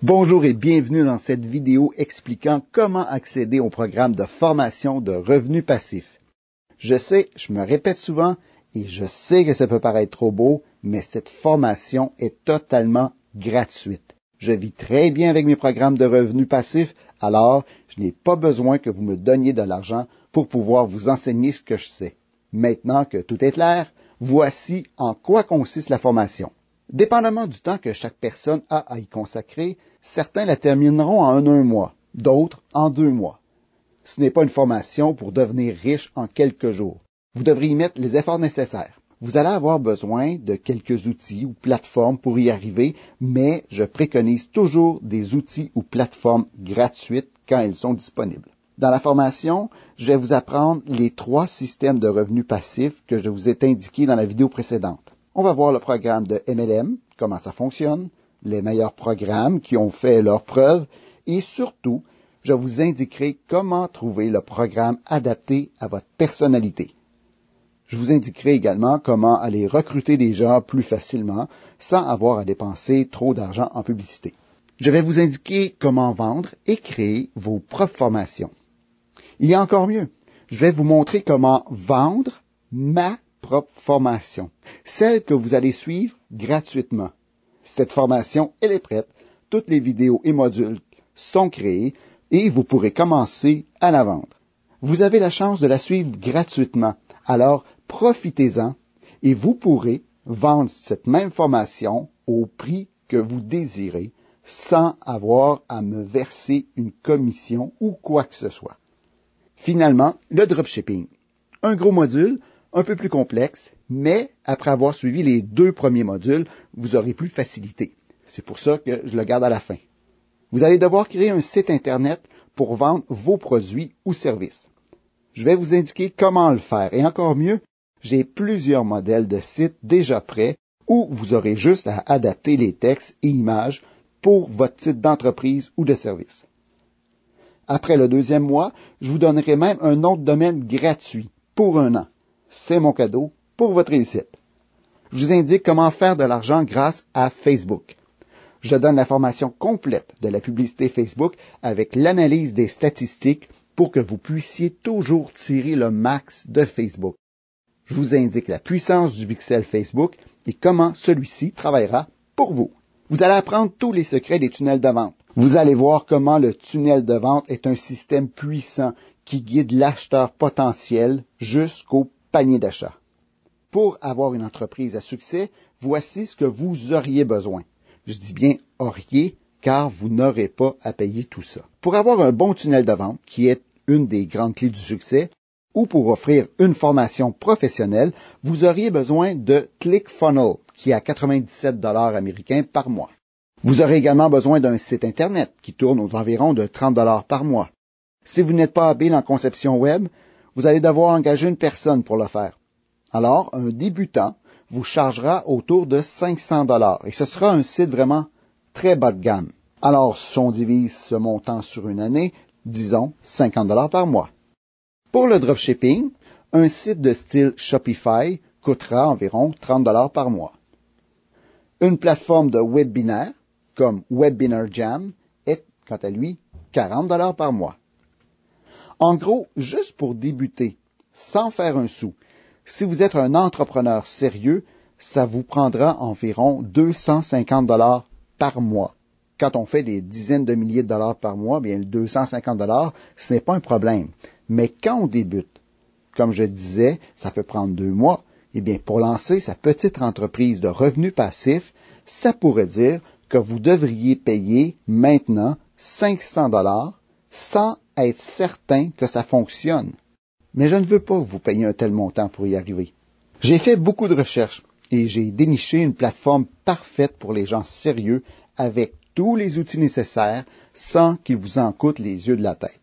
Bonjour et bienvenue dans cette vidéo expliquant comment accéder au programme de formation de revenus passifs. Je sais, je me répète souvent et je sais que ça peut paraître trop beau, mais cette formation est totalement gratuite. Je vis très bien avec mes programmes de revenus passifs, alors je n'ai pas besoin que vous me donniez de l'argent pour pouvoir vous enseigner ce que je sais. Maintenant que tout est clair, voici en quoi consiste la formation. Dépendamment du temps que chaque personne a à y consacrer, certains la termineront en un mois, d'autres en 2 mois. Ce n'est pas une formation pour devenir riche en quelques jours. Vous devrez y mettre les efforts nécessaires. Vous allez avoir besoin de quelques outils ou plateformes pour y arriver, mais je préconise toujours des outils ou plateformes gratuites quand elles sont disponibles. Dans la formation, je vais vous apprendre les 3 systèmes de revenus passifs que je vous ai indiqués dans la vidéo précédente. On va voir le programme de MLM, comment ça fonctionne, les meilleurs programmes qui ont fait leurs preuves et surtout, je vous indiquerai comment trouver le programme adapté à votre personnalité. Je vous indiquerai également comment aller recruter des gens plus facilement sans avoir à dépenser trop d'argent en publicité. Je vais vous indiquer comment vendre et créer vos propres formations. Il y a encore mieux. Je vais vous montrer comment vendre ma propre formation, celle que vous allez suivre gratuitement. Cette formation, elle est prête. Toutes les vidéos et modules sont créés et vous pourrez commencer à la vendre. Vous avez la chance de la suivre gratuitement, alors profitez-en et vous pourrez vendre cette même formation au prix que vous désirez sans avoir à me verser une commission ou quoi que ce soit. Finalement, le dropshipping. Un gros module, un peu plus complexe, mais après avoir suivi les 2 premiers modules, vous aurez plus de facilité. C'est pour ça que je le garde à la fin. Vous allez devoir créer un site Internet pour vendre vos produits ou services. Je vais vous indiquer comment le faire. Et encore mieux, j'ai plusieurs modèles de sites déjà prêts où vous aurez juste à adapter les textes et images pour votre titre d'entreprise ou de service. Après le 2e mois, je vous donnerai même un autre domaine gratuit pour 1 an. C'est mon cadeau pour votre réussite. Je vous indique comment faire de l'argent grâce à Facebook. Je donne la formation complète de la publicité Facebook avec l'analyse des statistiques pour que vous puissiez toujours tirer le max de Facebook. Je vous indique la puissance du pixel Facebook et comment celui-ci travaillera pour vous. Vous allez apprendre tous les secrets des tunnels de vente. Vous allez voir comment le tunnel de vente est un système puissant qui guide l'acheteur potentiel jusqu'au panier d'achat. Pour avoir une entreprise à succès, voici ce que vous auriez besoin. Je dis bien auriez, car vous n'aurez pas à payer tout ça. Pour avoir un bon tunnel de vente, qui est une des grandes clés du succès, ou pour offrir une formation professionnelle, vous auriez besoin de ClickFunnels, qui est à 97 $ américains par mois. Vous aurez également besoin d'un site Internet, qui tourne aux environs de 30 $ par mois. Si vous n'êtes pas habile en conception web, vous allez devoir engager une personne pour le faire. Alors, un débutant vous chargera autour de 500 $ et ce sera un site vraiment très bas de gamme. Alors, si on divise ce montant sur une année, disons 50 $ par mois. Pour le dropshipping, un site de style Shopify coûtera environ 30 $ par mois. Une plateforme de webinaire, comme Webinar Jam, est, quant à lui, 40 $ par mois. En gros, juste pour débuter, sans faire un sou, si vous êtes un entrepreneur sérieux, ça vous prendra environ 250 $ par mois. Quand on fait des dizaines de milliers de dollars par mois, bien, 250 $, ce n'est pas un problème. Mais quand on débute, comme je disais, ça peut prendre 2 mois, eh bien, pour lancer sa petite entreprise de revenus passifs, ça pourrait dire que vous devriez payer maintenant 500 $ sans être certain que ça fonctionne. Mais je ne veux pas que vous payiez un tel montant pour y arriver. J'ai fait beaucoup de recherches et j'ai déniché une plateforme parfaite pour les gens sérieux avec tous les outils nécessaires sans qu'il vous en coûte les yeux de la tête.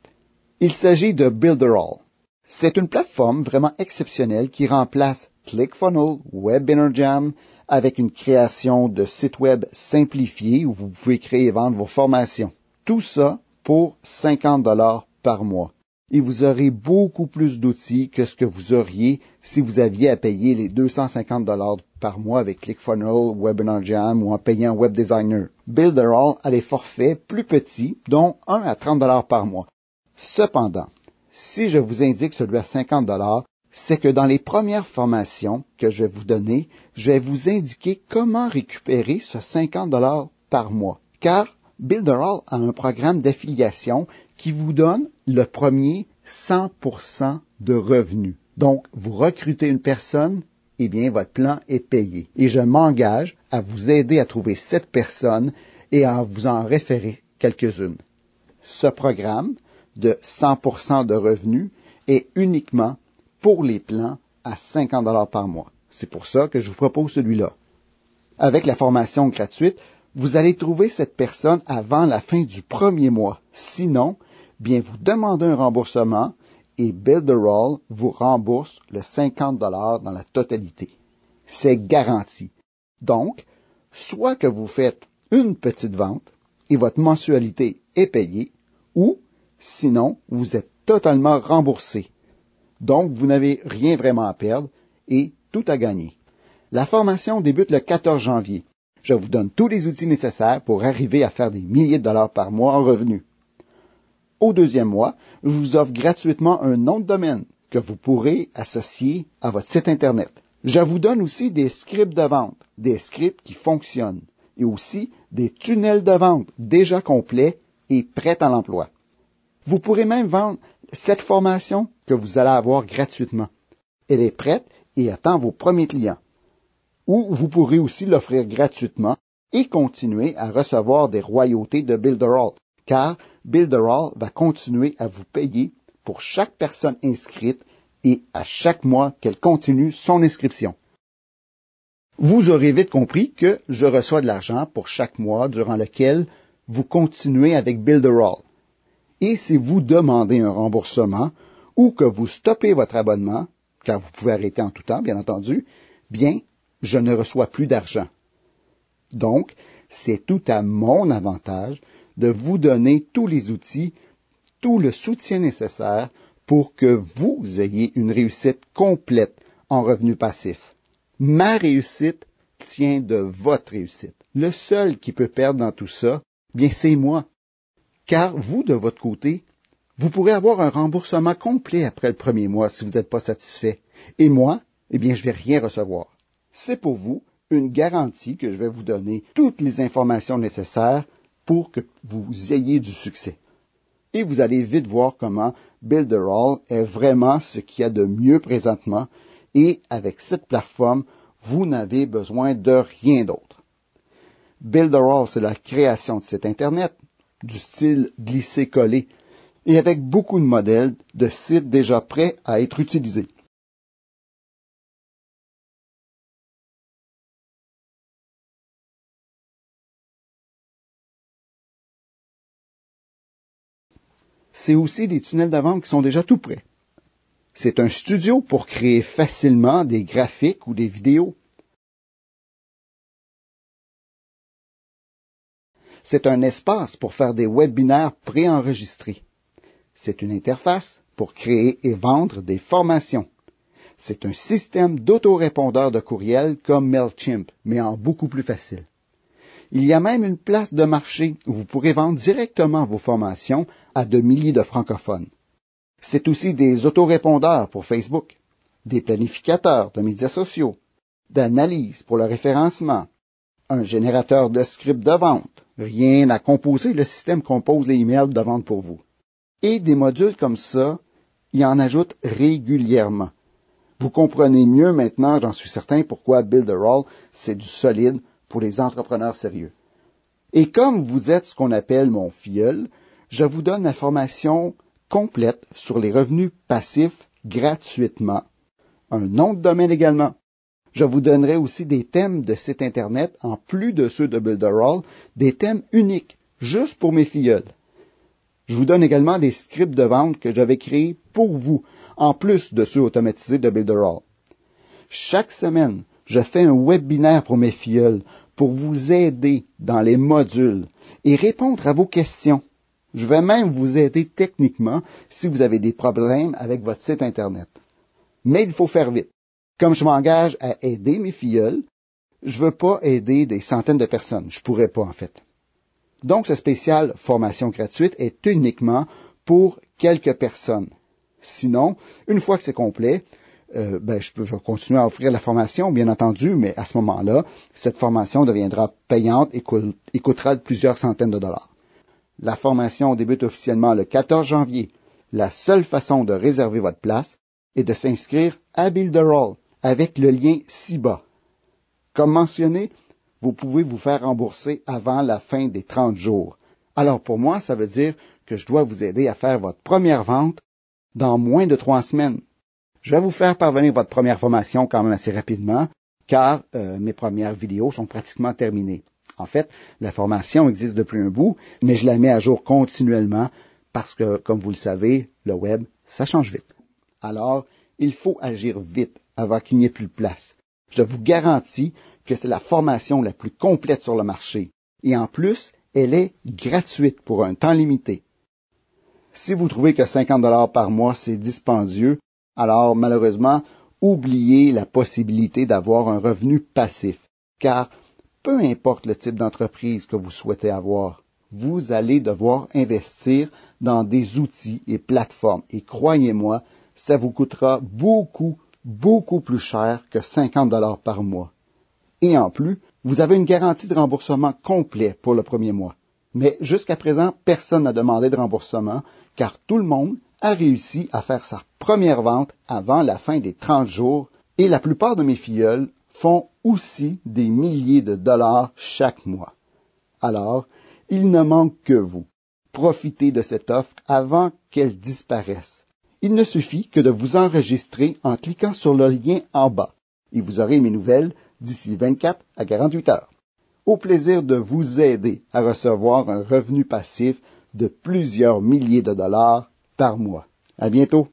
Il s'agit de Builderall. C'est une plateforme vraiment exceptionnelle qui remplace ClickFunnels, Webinar Jam avec une création de sites web simplifié où vous pouvez créer et vendre vos formations. Tout ça pour 50 $ par mois. et vous aurez beaucoup plus d'outils que ce que vous auriez si vous aviez à payer les 250 $ par mois avec ClickFunnels, Webinar Jam ou en payant un web designer. Builderall a les forfaits plus petits, dont 1 à 30 $ par mois. Cependant, si je vous indique celui à 50 $, c'est que dans les premières formations que je vais vous donner, je vais vous indiquer comment récupérer ce 50 $ par mois. Car Builderall a un programme d'affiliation qui vous donne le premier 100% de revenus. Donc, vous recrutez une personne, eh bien, votre plan est payé. Et je m'engage à vous aider à trouver cette personne et à vous en référer quelques-unes. Ce programme de 100% de revenus est uniquement pour les plans à 50 $ par mois. C'est pour ça que je vous propose celui-là. Avec la formation gratuite, vous allez trouver cette personne avant la fin du premier mois. Sinon, bien, vous demandez un remboursement et Builderall vous rembourse le 50 $ dans la totalité. C'est garanti. Donc, soit que vous faites une petite vente et votre mensualité est payée, ou sinon, vous êtes totalement remboursé. Donc, vous n'avez rien vraiment à perdre et tout à gagner. La formation débute le 14 janvier. Je vous donne tous les outils nécessaires pour arriver à faire des milliers de dollars par mois en revenus. Au deuxième mois, je vous offre gratuitement un nom de domaine que vous pourrez associer à votre site Internet. Je vous donne aussi des scripts de vente, des scripts qui fonctionnent, et aussi des tunnels de vente déjà complets et prêts à l'emploi. Vous pourrez même vendre cette formation que vous allez avoir gratuitement. Elle est prête et attend vos premiers clients. Ou vous pourrez aussi l'offrir gratuitement et continuer à recevoir des royautés de Builderall, car Builderall va continuer à vous payer pour chaque personne inscrite et à chaque mois qu'elle continue son inscription. Vous aurez vite compris que je reçois de l'argent pour chaque mois durant lequel vous continuez avec Builderall. Et si vous demandez un remboursement ou que vous stoppez votre abonnement, car vous pouvez arrêter en tout temps, bien entendu, bien, je ne reçois plus d'argent. Donc, c'est tout à mon avantage de vous donner tous les outils, tout le soutien nécessaire pour que vous ayez une réussite complète en revenus passifs. Ma réussite tient de votre réussite. Le seul qui peut perdre dans tout ça, bien, c'est moi. Car vous, de votre côté, vous pourrez avoir un remboursement complet après le premier mois si vous n'êtes pas satisfait. Et moi, eh bien, je ne vais rien recevoir. C'est pour vous une garantie que je vais vous donner toutes les informations nécessaires pour que vous ayez du succès. Et vous allez vite voir comment Builderall est vraiment ce qu'il y a de mieux présentement. Et avec cette plateforme, vous n'avez besoin de rien d'autre. Builderall, c'est la création de sites Internet, du style glisser-coller, et avec beaucoup de modèles de sites déjà prêts à être utilisés. C'est aussi des tunnels de vente qui sont déjà tout prêts. C'est un studio pour créer facilement des graphiques ou des vidéos. C'est un espace pour faire des webinaires préenregistrés. C'est une interface pour créer et vendre des formations. C'est un système d'autorépondeur de courriel comme MailChimp, mais en beaucoup plus facile. Il y a même une place de marché où vous pourrez vendre directement vos formations à de milliers de francophones. C'est aussi des autorépondeurs pour Facebook, des planificateurs de médias sociaux, d'analyse pour le référencement, un générateur de scripts de vente, rien à composer, le système compose les emails de vente pour vous. Et des modules comme ça, il en ajoute régulièrement. Vous comprenez mieux maintenant, j'en suis certain, pourquoi Builderall, c'est du solide pour les entrepreneurs sérieux. Et comme vous êtes ce qu'on appelle mon filleul, je vous donne ma formation complète sur les revenus passifs gratuitement. Un nom de domaine également. Je vous donnerai aussi des thèmes de site Internet, en plus de ceux de Builderall, des thèmes uniques, juste pour mes filleuls. Je vous donne également des scripts de vente que j'avais créés pour vous, en plus de ceux automatisés de Builderall. Chaque semaine, je fais un webinaire pour mes filleuls pour vous aider dans les modules et répondre à vos questions. Je vais même vous aider techniquement si vous avez des problèmes avec votre site Internet. Mais il faut faire vite. Comme je m'engage à aider mes filleuls, je ne veux pas aider des centaines de personnes. Je pourrais pas, en fait. Donc, ce spécial formation gratuite est uniquement pour quelques personnes. Sinon, une fois que c'est complet, je vais continuer à offrir la formation, bien entendu, mais à ce moment-là, cette formation deviendra payante et coûtera plusieurs centaines de dollars. La formation débute officiellement le 14 janvier. La seule façon de réserver votre place est de s'inscrire à Builderall avec le lien ci-bas. Comme mentionné, vous pouvez vous faire rembourser avant la fin des 30 jours. Alors pour moi, ça veut dire que je dois vous aider à faire votre première vente dans moins de 3 semaines. Je vais vous faire parvenir votre première formation quand même assez rapidement, car mes premières vidéos sont pratiquement terminées. En fait, la formation existe depuis un bout, mais je la mets à jour continuellement parce que, comme vous le savez, le web, ça change vite. Alors, il faut agir vite avant qu'il n'y ait plus de place. Je vous garantis que c'est la formation la plus complète sur le marché. Et en plus, elle est gratuite pour un temps limité. Si vous trouvez que 50 $ par mois, c'est dispendieux, alors malheureusement, oubliez la possibilité d'avoir un revenu passif. Car peu importe le type d'entreprise que vous souhaitez avoir, vous allez devoir investir dans des outils et plateformes. Et croyez-moi, ça vous coûtera beaucoup plus cher que 50 $ par mois. Et en plus, vous avez une garantie de remboursement complet pour le premier mois. Mais jusqu'à présent, personne n'a demandé de remboursement, car tout le monde a réussi à faire sa première vente avant la fin des 30 jours, et la plupart de mes filleuls font aussi des milliers de dollars chaque mois. Alors, il ne manque que vous. Profitez de cette offre avant qu'elle disparaisse. Il ne suffit que de vous enregistrer en cliquant sur le lien en bas, et vous aurez mes nouvelles d'ici 24 à 48 heures. Au plaisir de vous aider à recevoir un revenu passif de plusieurs milliers de dollars par mois. À bientôt!